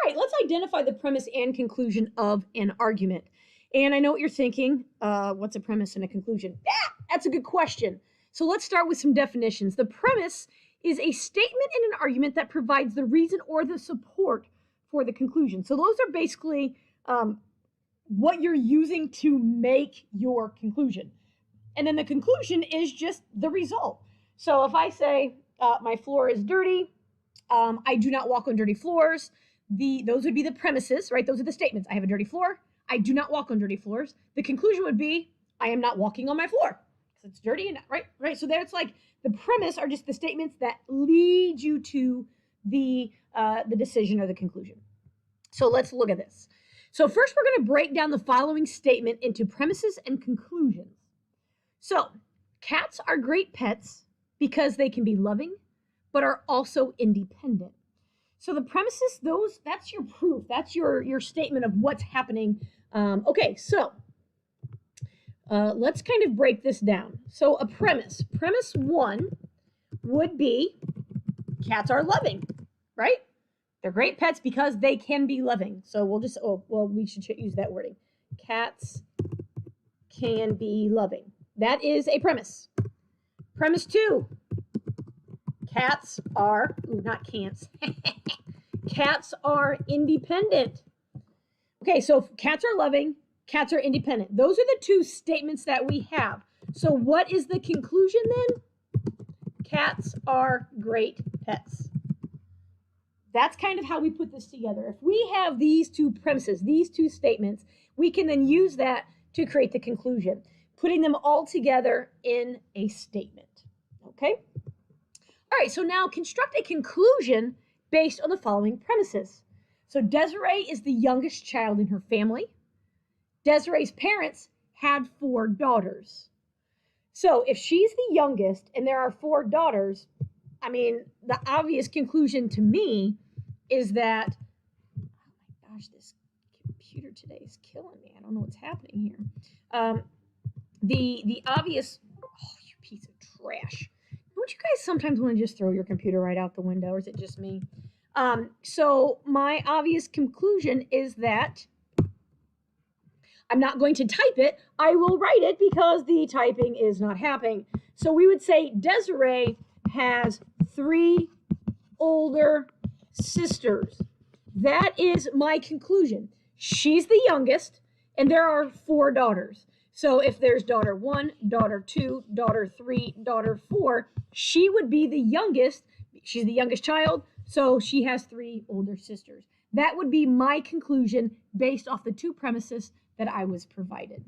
right, let's identify the premise and conclusion of an argument. And I know what you're thinking. What's a premise and a conclusion? That's a good question. So let's start with some definitions. The premise is a statement in an argument that provides the reason or the support for the conclusion. So those are basically what you're using to make your conclusion. And then the conclusion is just the result. So if I say my floor is dirty, I do not walk on dirty floors, those would be the premises, right? Those are the statements. I have a dirty floor. I do not walk on dirty floors. The conclusion would be I am not walking on my floor because it's dirty, and right. So there, it's like the premise are just the statements that lead you to the decision or the conclusion. So let's look at this. So first, we're going to break down the following statement into premises and conclusions. So cats are great pets because they can be loving, but are also independent. So the premises, that's your proof. That's your statement of what's happening. Okay, so let's kind of break this down. So a premise one would be cats are loving, right? They're great pets because they can be loving. So we should use that wording. Cats can be loving. That is a premise. Premise two, cats are, not cants. Cats are independent. Okay, so cats are loving, cats are independent. Those are the two statements that we have. So what is the conclusion then? Cats are great pets. That's kind of how we put this together. If we have these two premises, these two statements, we can then use that to create the conclusion, putting them all together in a statement. Okay? All right, so now construct a conclusion based on the following premises. So Desiree is the youngest child in her family. Desiree's parents had 4 daughters. So if she's the youngest and there are 4 daughters, I mean, the obvious conclusion to me is that, oh my gosh, this computer today is killing me. I don't know what's happening here. The obvious, oh, you piece of trash. Don't you guys sometimes want to just throw your computer right out the window, or is it just me? So my obvious conclusion is that I'm not going to type it. I will write it because the typing is not happening. So we would say Desiree has 3 older sisters. That is my conclusion. She's the youngest, and there are 4 daughters. So if there's daughter 1, daughter 2, daughter 3, daughter 4, she would be the youngest. She's the youngest child, so she has 3 older sisters. That would be my conclusion based off the 2 premises that I was provided.